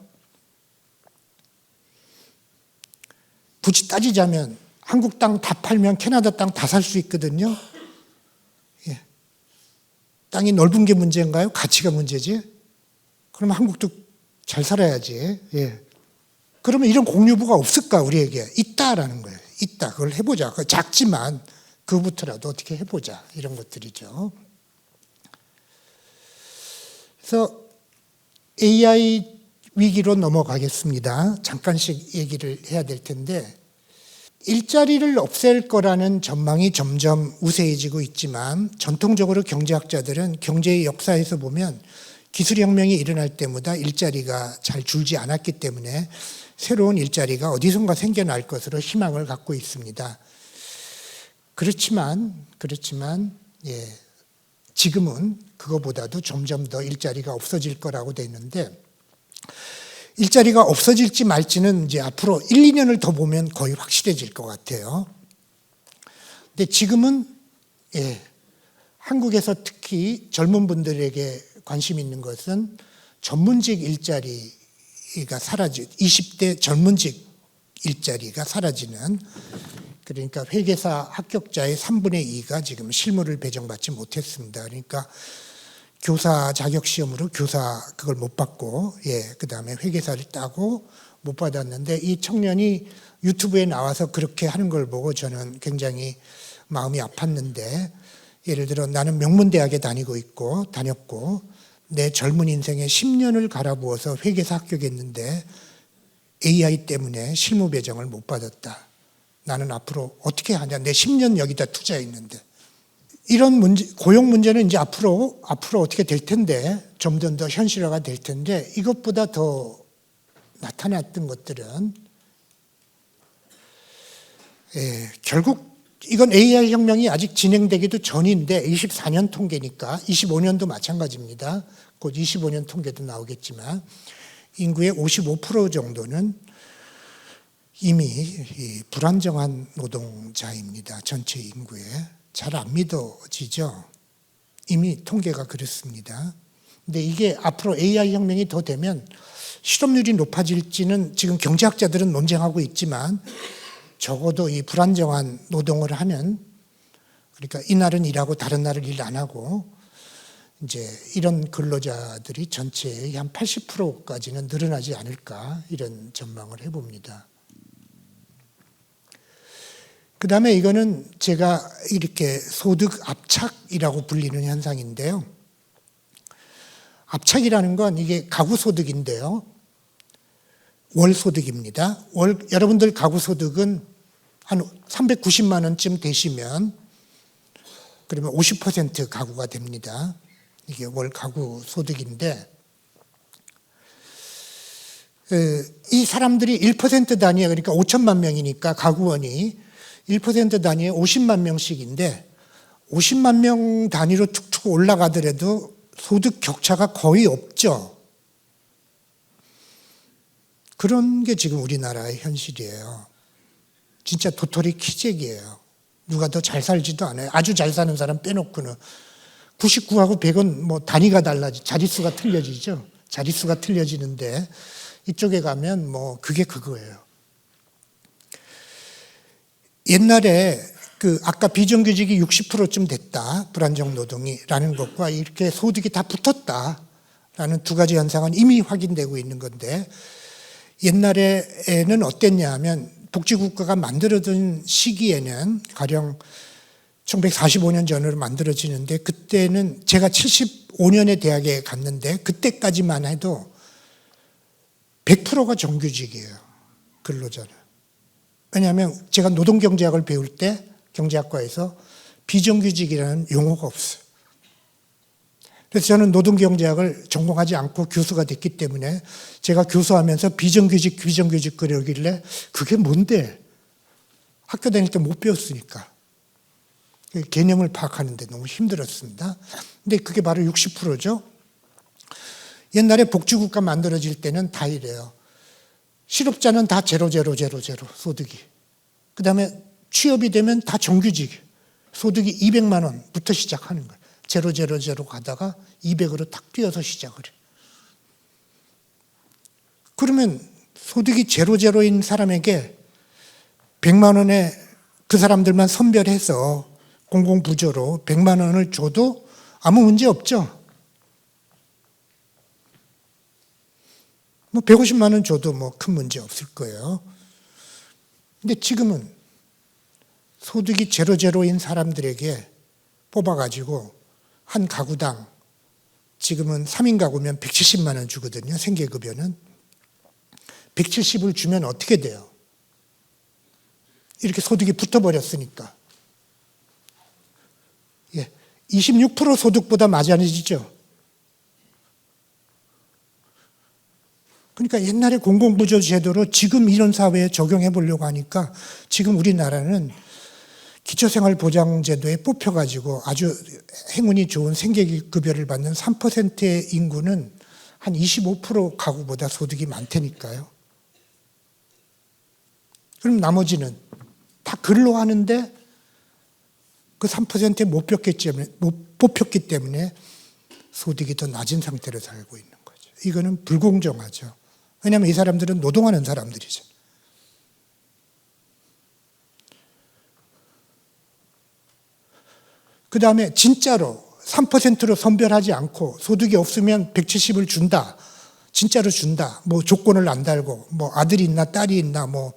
굳이 따지자면 한국 땅 다 팔면 캐나다 땅 다 살 수 있거든요. 땅이 넓은 게 문제인가요? 가치가 문제지? 그러면 한국도 잘 살아야지. 그러면 이런 공유부가 없을까, 우리에게? 있다라는 거예요. 있다. 그걸 해보자. 작지만 그부터라도 어떻게 해보자. 이런 것들이죠. 그래서 AI 위기로 넘어가겠습니다. 잠깐씩 얘기를 해야 될 텐데, 일자리를 없앨 거라는 전망이 점점 우세해지고 있지만 전통적으로 경제학자들은 경제의 역사에서 보면 기술혁명이 일어날 때마다 일자리가 잘 줄지 않았기 때문에 새로운 일자리가 어디선가 생겨날 것으로 희망을 갖고 있습니다. 그렇지만 지금은 그거보다도 점점 더 일자리가 없어질 거라고 돼 있는데, 일자리가 없어질지 말지는 이제 앞으로 1, 2년을 더 보면 거의 확실해질 것 같아요. 근데 지금은 한국에서 특히 젊은 분들에게 관심 있는 것은 전문직 일자리가 20대 전문직 일자리가 사라지는, 그러니까 회계사 합격자의 3분의 2가 지금 실무를 배정받지 못했습니다. 그러니까 교사 자격 시험으로 교사 그걸 못 받고, 그 다음에 회계사를 따고 못 받았는데, 이 청년이 유튜브에 나와서 그렇게 하는 걸 보고 저는 굉장히 마음이 아팠는데, 예를 들어 나는 명문대학에 다녔고 내 젊은 인생에 10년을 갈아부어서 회계사 합격했는데 AI 때문에 실무 배정을 못 받았다. 나는 앞으로 어떻게 하냐. 내 10년 여기다 투자했는데. 이런 문제, 고용 문제는 이제 앞으로 어떻게 될 텐데, 점점 더 현실화가 될 텐데, 이것보다 더 나타났던 것들은 결국 이건 AI 혁명이 아직 진행되기도 전인데, 24년 통계니까 25년도 마찬가지입니다. 곧 25년 통계도 나오겠지만 인구의 55% 정도는 이미 이 불안정한 노동자입니다. 전체 인구에. 잘 안 믿어지죠. 이미 통계가 그렇습니다. 근데 이게 앞으로 AI 혁명이 더 되면 실업률이 높아질지는 지금 경제학자들은 논쟁하고 있지만, 적어도 이 불안정한 노동을 하는, 그러니까 이날은 일하고 다른 날은 일 안 하고, 이제 이런 근로자들이 전체의 한 80%까지는 늘어나지 않을까, 이런 전망을 해봅니다. 그 다음에 이거는 제가 이렇게 소득 압착이라고 불리는 현상인데요. 압착이라는 건 이게 가구 소득인데요. 월 소득입니다. 여러분들 가구 소득은 한 390만 원쯤 되시면 그러면 50% 가구가 됩니다. 이게 월 가구 소득인데, 이 사람들이 1% 단위에, 그러니까 5천만 명이니까 가구원이 1% 단위에 50만 명씩인데, 50만 명 단위로 툭툭 올라가더라도 소득 격차가 거의 없죠. 그런 게 지금 우리나라의 현실이에요. 진짜 도토리 키재기예요. 누가 더 잘 살지도 않아요. 아주 잘 사는 사람 빼놓고는. 99하고 100은 뭐 단위가 달라지, 자릿수가 틀려지죠. 자릿수가 틀려지는데 이쪽에 가면 뭐 그게 그거예요. 옛날에 아까 비정규직이 60%쯤 됐다, 불안정 노동이라는 것과 이렇게 소득이 다 붙었다라는 두 가지 현상은 이미 확인되고 있는 건데, 옛날에는 어땠냐 하면 복지국가가 만들어진 시기에는 가령 1945년 전으로 만들어지는데, 그때는 제가 75년에 대학에 갔는데 그때까지만 해도 100%가 정규직이에요, 근로자는. 왜냐하면 제가 노동경제학을 배울 때 경제학과에서 비정규직이라는 용어가 없어요. 그래서 저는 노동경제학을 전공하지 않고 교수가 됐기 때문에 제가 교수하면서 비정규직 그러길래 그게 뭔데? 학교 다닐 때 못 배웠으니까. 개념을 파악하는데 너무 힘들었습니다. 근데 그게 바로 60%죠. 옛날에 복지국가 만들어질 때는 다 이래요. 실업자는 다 제로 소득이. 그 다음에 취업이 되면 다 정규직. 소득이 200만 원부터 시작하는 거예요. 제로 가다가 200으로 탁 뛰어서 시작을 해요. 그러면 소득이 제로인 사람에게 100만 원에 그 사람들만 선별해서 공공부조로 100만 원을 줘도 아무 문제 없죠. 뭐 150만 원 줘도 뭐 큰 문제 없을 거예요. 근데 지금은 소득이 제로인 사람들에게 뽑아가지고 한 가구당 지금은 3인 가구면 170만 원 주거든요. 생계급여는. 170을 주면 어떻게 돼요? 이렇게 소득이 붙어버렸으니까. 26% 소득보다 많아지죠. 그러니까 옛날에 공공부조 제도로 지금 이런 사회에 적용해 보려고 하니까 지금 우리나라는 기초생활보장제도에 뽑혀가지고 아주 행운이 좋은 생계급여를 받는 3%의 인구는 한 25% 가구보다 소득이 많다니까요. 그럼 나머지는 다 근로하는데 그 3%에 못 뽑혔기 때문에 소득이 더 낮은 상태로 살고 있는 거죠. 이거는 불공정하죠. 왜냐하면 이 사람들은 노동하는 사람들이죠. 그 다음에 진짜로 3%로 선별하지 않고 소득이 없으면 170을 준다. 진짜로 준다. 뭐 조건을 안 달고 뭐 아들이 있나 딸이 있나 뭐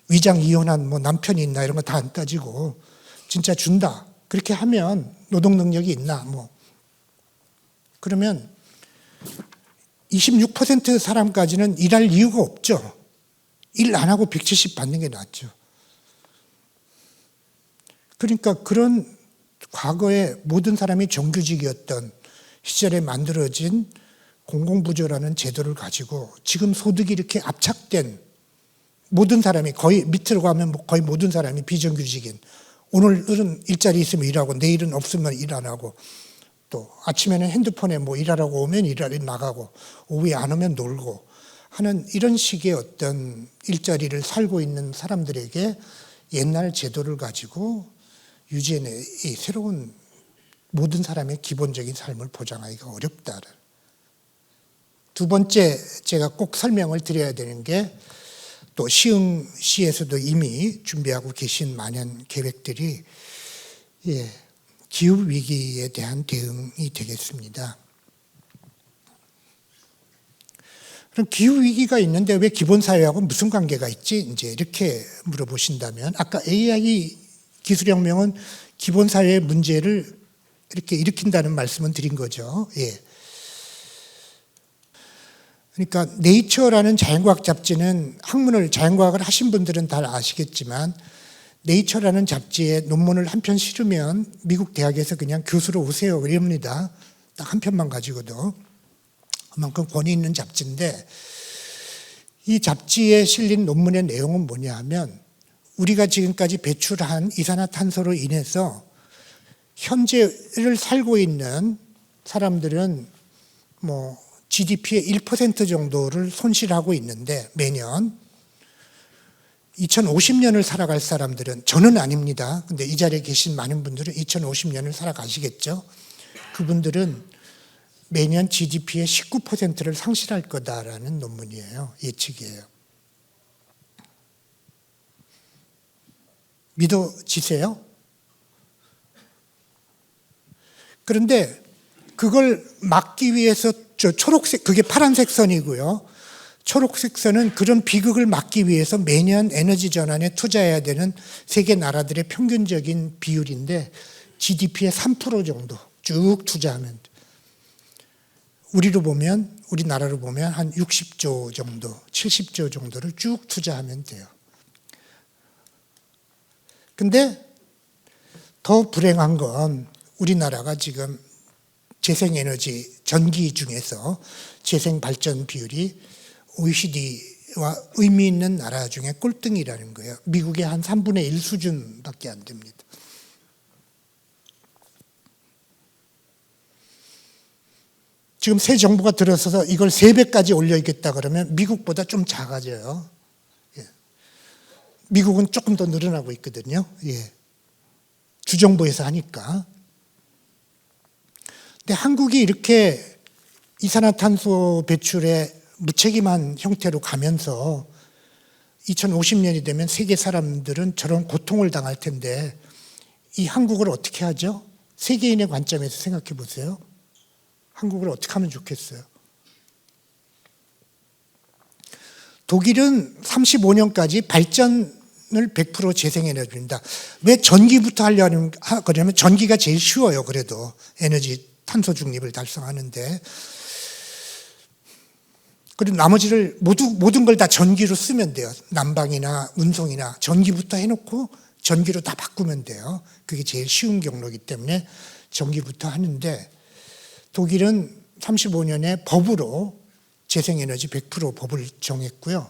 위장 이혼한 뭐 남편이 있나 이런 거 다 안 따지고 진짜 준다. 그렇게 하면 노동 능력이 있나 뭐 그러면 26% 사람까지는 일할 이유가 없죠. 일 안 하고 170 받는 게 낫죠. 그러니까 그런 과거에 모든 사람이 정규직이었던 시절에 만들어진 공공부조라는 제도를 가지고 지금 소득이 이렇게 압착된 모든 사람이 거의 밑으로 가면 거의 모든 사람이 비정규직인 오늘은 일자리 있으면 일하고 내일은 없으면 일 안 하고 또 아침에는 핸드폰에 뭐 일하라고 오면 일하러 나가고 오후에 안 오면 놀고 하는 이런 식의 어떤 일자리를 살고 있는 사람들에게 옛날 제도를 가지고 유지해내 이 새로운 모든 사람의 기본적인 삶을 보장하기가 어렵다. 두 번째 제가 꼭 설명을 드려야 되는 게 또 시흥시에서도 이미 준비하고 계신 많은 계획들이 기후위기에 대한 대응이 되겠습니다. 그럼 기후위기가 있는데 왜 기본사회하고 무슨 관계가 있지? 이제 이렇게 물어보신다면 아까 AI 기술혁명은 기본사회의 문제를 이렇게 일으킨다는 말씀은 드린 거죠. 그러니까 네이처라는 자연과학 잡지는 자연과학을 하신 분들은 다 아시겠지만 네이처라는 잡지에 논문을 한 편 실으면 미국 대학에서 그냥 교수로 오세요 이럽니다. 딱 한 편만 가지고도 그만큼 권위 있는 잡지인데 이 잡지에 실린 논문의 내용은 뭐냐 하면 우리가 지금까지 배출한 이산화탄소로 인해서 현재를 살고 있는 사람들은 뭐 GDP의 1% 정도를 손실하고 있는데 매년 2050년을 살아갈 사람들은 저는 아닙니다. 근데 이 자리에 계신 많은 분들은 2050년을 살아가시겠죠. 그분들은 매년 GDP의 19%를 상실할 거다라는 논문이에요. 예측이에요. 믿어지세요? 그런데 그걸 막기 위해서 초록색, 그게 파란색 선이고요. 초록색 선은 그런 비극을 막기 위해서 매년 에너지 전환에 투자해야 되는 세계 나라들의 평균적인 비율인데 GDP의 3% 정도 쭉 투자하면 돼. 우리나라로 보면 한 60조 정도, 70조 정도를 쭉 투자하면 돼요. 근데 더 불행한 건 우리나라가 지금 재생에너지 전기 중에서 재생발전 비율이 OECD와 의미 있는 나라 중에 꼴등이라는 거예요. 미국의 한 3분의 1 수준밖에 안 됩니다. 지금 새 정부가 들어서서 이걸 3배까지 올려야겠다 그러면 미국보다 좀 작아져요. 예. 미국은 조금 더 늘어나고 있거든요. 예. 주정부에서 하니까. 근데 한국이 이렇게 이산화탄소 배출에 무책임한 형태로 가면서 2050년이 되면 세계 사람들은 저런 고통을 당할 텐데 이 한국을 어떻게 하죠? 세계인의 관점에서 생각해 보세요. 한국을 어떻게 하면 좋겠어요? 독일은 35년까지 발전을 100% 재생에너지입니다. 왜 전기부터 하려면 그러냐면 전기가 제일 쉬워요. 그래도 에너지 탄소 중립을 달성하는데 그리고 나머지를 모든 걸 다 전기로 쓰면 돼요. 난방이나 운송이나 전기부터 해놓고 전기로 다 바꾸면 돼요. 그게 제일 쉬운 경로이기 때문에 전기부터 하는데 독일은 35년에 법으로 재생에너지 100% 법을 정했고요.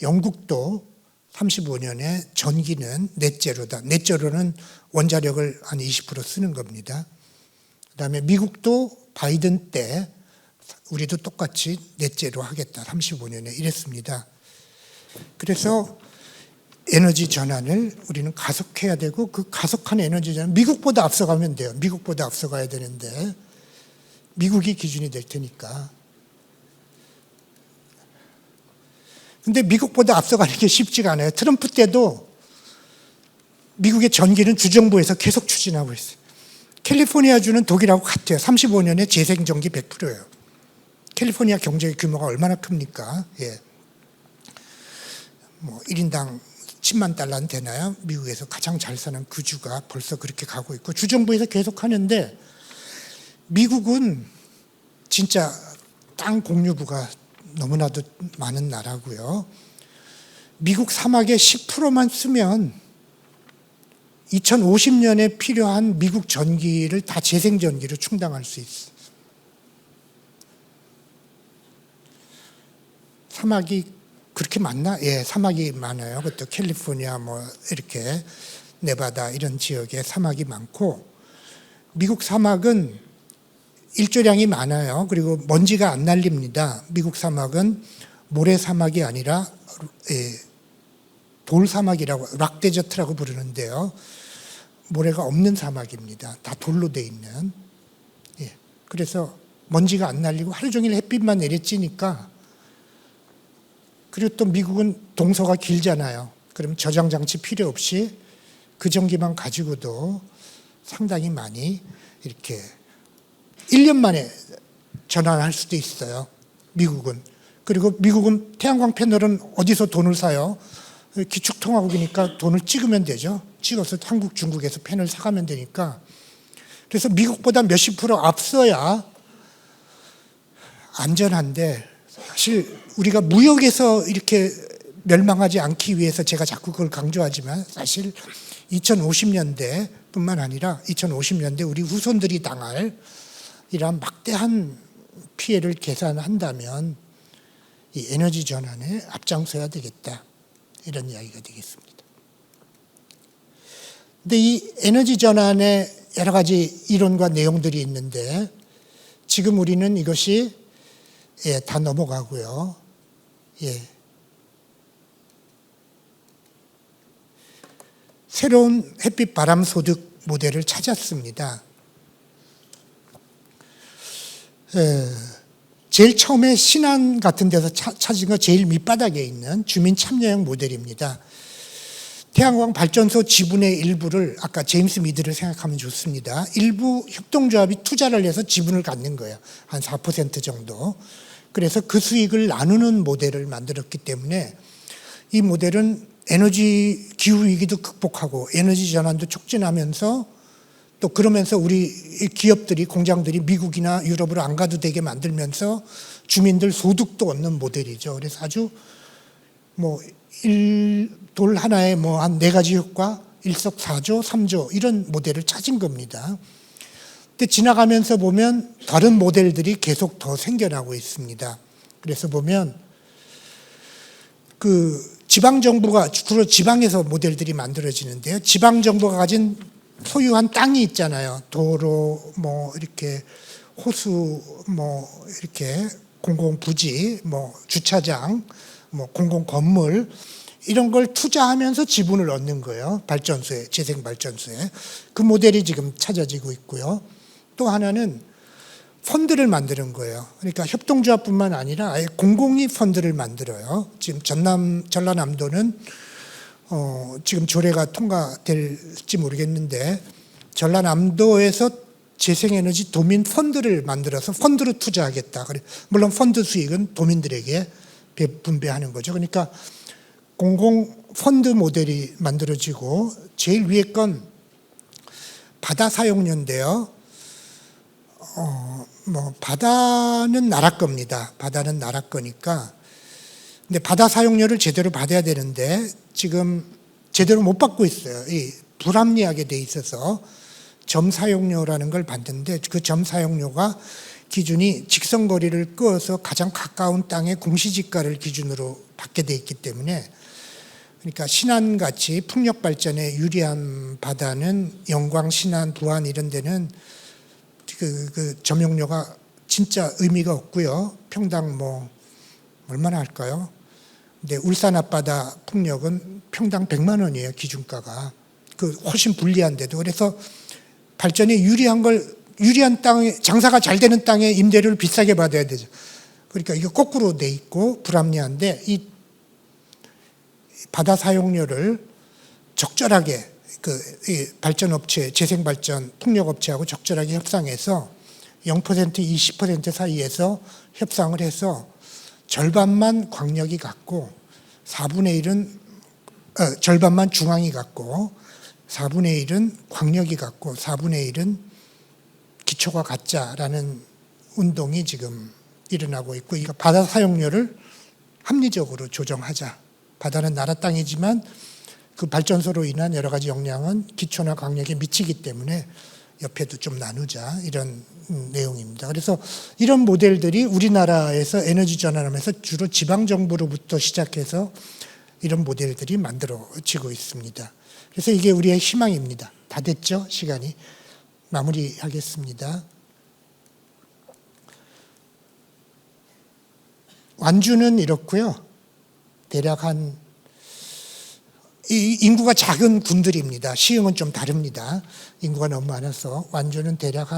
영국도 35년에 전기는 넷제로다. 넷제로는 원자력을 한 20% 쓰는 겁니다. 그다음에 미국도 바이든 때 우리도 똑같이 넷제로 하겠다. 35년에 이랬습니다. 그래서 에너지 전환을 우리는 가속해야 되고 그 가속한 에너지 전환 미국보다 앞서가면 돼요. 미국보다 앞서가야 되는데 미국이 기준이 될 테니까. 근데 미국보다 앞서가는 게 쉽지가 않아요. 트럼프 때도 미국의 전기는 주정부에서 계속 추진하고 있어요. 캘리포니아주는 독일하고 같아요. 35년에 재생전기 100%예요. 캘리포니아 경제 규모가 얼마나 큽니까? 예. 뭐 1인당 10만 달러는 되나요? 미국에서 가장 잘 사는 그 주가 벌써 그렇게 가고 있고 주정부에서 계속 하는데 미국은 진짜 땅 공유부가 너무나도 많은 나라고요. 미국 사막의 10%만 쓰면 2050년에 필요한 미국 전기를 다 재생전기로 충당할 수 있어요. 사막이 그렇게 많나? 예, 사막이 많아요. 그것도 캘리포니아 뭐 이렇게 네바다 이런 지역에 사막이 많고 미국 사막은 일조량이 많아요. 그리고 먼지가 안 날립니다. 미국 사막은 모래 사막이 아니라 돌 사막이라고 락데저트라고 부르는데요. 모래가 없는 사막입니다. 다 돌로 돼 있는. 예. 그래서 먼지가 안 날리고 하루 종일 햇빛만 내리쬐니까 그리고 또 미국은 동서가 길잖아요. 그럼 저장 장치 필요 없이 그 전기만 가지고도 상당히 많이 이렇게 1년 만에 전환할 수도 있어요. 미국은. 그리고 미국은 태양광 패널은 어디서 돈을 사요? 기축통화국이니까 돈을 찍으면 되죠. 찍어서 한국, 중국에서 패널 사가면 되니까. 그래서 미국보다 몇십 프로 앞서야 안전한데 사실 우리가 무역에서 이렇게 멸망하지 않기 위해서 제가 자꾸 그걸 강조하지만 사실 2050년대뿐만 아니라 2050년대 우리 후손들이 당할 이러한 막대한 피해를 계산한다면 이 에너지 전환에 앞장서야 되겠다. 이런 이야기가 되겠습니다. 근데 이 에너지 전환에 여러 가지 이론과 내용들이 있는데 지금 우리는 이것이 다 넘어가고요. 새로운 햇빛 바람 소득 모델을 찾았습니다. 제일 처음에 신안 같은 데서 찾은 거 제일 밑바닥에 있는 주민 참여형 모델입니다. 태양광 발전소 지분의 일부를 아까 제임스 미드를 생각하면 좋습니다. 일부 협동조합이 투자를 해서 지분을 갖는 거예요. 한 4% 정도. 그래서 그 수익을 나누는 모델을 만들었기 때문에 이 모델은 에너지 기후위기도 극복하고 에너지 전환도 촉진하면서 또 그러면서 우리 기업들이 공장들이 미국이나 유럽으로 안 가도 되게 만들면서 주민들 소득도 얻는 모델이죠. 그래서 아주 뭐 돌 하나에 뭐 한 4가지 효과, 일석사조, 3조 이런 모델을 찾은 겁니다. 근데 지나가면서 보면 다른 모델들이 계속 더 생겨나고 있습니다. 그래서 보면 그 지방정부가 주로 지방에서 모델들이 만들어지는데요. 지방정부가 가진 소유한 땅이 있잖아요. 도로, 뭐 이렇게 호수 뭐 이렇게 공공 부지, 뭐 주차장, 뭐 공공 건물 이런 걸 투자하면서 지분을 얻는 거예요. 발전소에, 재생 발전소에. 그 모델이 지금 찾아지고 있고요. 또 하나는 펀드를 만드는 거예요. 그러니까 협동조합뿐만 아니라 아예 공공이 펀드를 만들어요. 지금 전라남도는 지금 조례가 통과될지 모르겠는데 전라남도에서 재생에너지 도민 펀드를 만들어서 펀드로 투자하겠다. 물론 펀드 수익은 도민들에게 분배하는 거죠. 그러니까 공공 펀드 모델이 만들어지고 제일 위에 건 바다 사용료인데요. 뭐 바다는 나라 겁니다. 바다는 나라 거니까. 근데 바다 사용료를 제대로 받아야 되는데 지금 제대로 못 받고 있어요. 이 불합리하게 돼 있어서 점 사용료라는 걸 받는데 그 점 사용료가 기준이 직선거리를 끄어서 가장 가까운 땅의 공시지가를 기준으로 받게 돼 있기 때문에 그러니까 신안같이 풍력 발전에 유리한 바다는 영광, 신안, 부안 이런 데는 그 점용료가 진짜 의미가 없고요. 평당 뭐 얼마나 할까요? 근데 울산 앞바다 풍력은 평당 100만 원이에요. 기준가가. 그 훨씬 불리한데도. 그래서 발전에 유리한 땅에 장사가 잘 되는 땅에 임대료를 비싸게 받아야 되죠. 그러니까 이게 거꾸로 돼 있고 불합리한데 이 바다 사용료를 적절하게 이 발전업체, 재생발전 풍력업체하고 적절하게 협상해서 0%, 20% 사이에서 협상을 해서 절반만 광역이 갖고 4분의 1은 절반만 중앙이 갖고 4분의 1은 광역이 갖고 4분의 1은 기초가 갖자라는 운동이 지금 일어나고 있고 이거 바다 사용료를 합리적으로 조정하자. 바다는 나라 땅이지만 그 발전소로 인한 여러 가지 영향은 기초나 광역에 미치기 때문에 옆에도 좀 나누자 이런 내용입니다. 그래서 이런 모델들이 우리나라에서 에너지 전환하면서 주로 지방정부로부터 시작해서 이런 모델들이 만들어지고 있습니다. 그래서 이게 우리의 희망입니다. 다 됐죠? 시간이. 마무리하겠습니다. 완주는 이렇고요. 대략 이 인구가 작은 군들입니다. 시흥은 좀 다릅니다. 인구가 너무 많아서 완주는 대략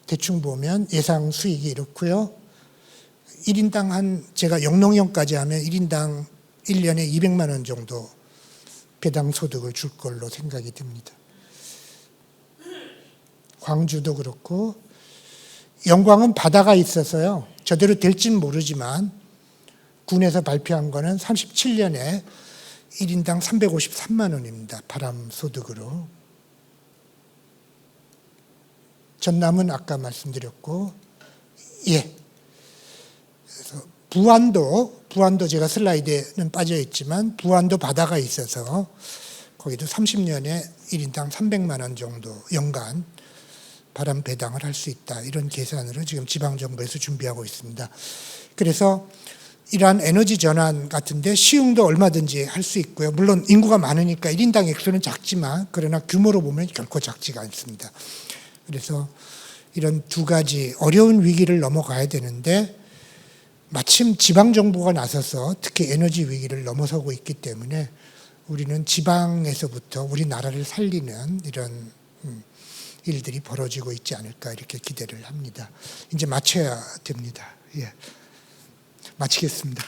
대충 보면 예상 수익이 이렇고요. 1인당 제가 영농형까지 하면 1인당 1년에 200만 원 정도 배당 소득을 줄 걸로 생각이 듭니다. 광주도 그렇고 영광은 바다가 있어서요. 저대로 될지는 모르지만 군에서 발표한 거는 37년에 1인당 353만 원입니다. 바람 소득으로. 전남은 아까 말씀드렸고, 예. 그래서 부안도 제가 슬라이드에는 빠져 있지만 부안도 바다가 있어서 거기도 30년에 1인당 300만 원 정도 연간 바람 배당을 할 수 있다. 이런 계산으로 지금 지방정부에서 준비하고 있습니다. 그래서 이러한 에너지 전환 같은데 시흥도 얼마든지 할 수 있고요. 물론 인구가 많으니까 1인당 액수는 작지만 그러나 규모로 보면 결코 작지가 않습니다. 그래서 이런 두 가지 어려운 위기를 넘어가야 되는데 마침 지방정부가 나서서 특히 에너지 위기를 넘어서고 있기 때문에 우리는 지방에서부터 우리나라를 살리는 이런 일들이 벌어지고 있지 않을까 이렇게 기대를 합니다. 이제 마쳐야 됩니다. 예. 마치겠습니다.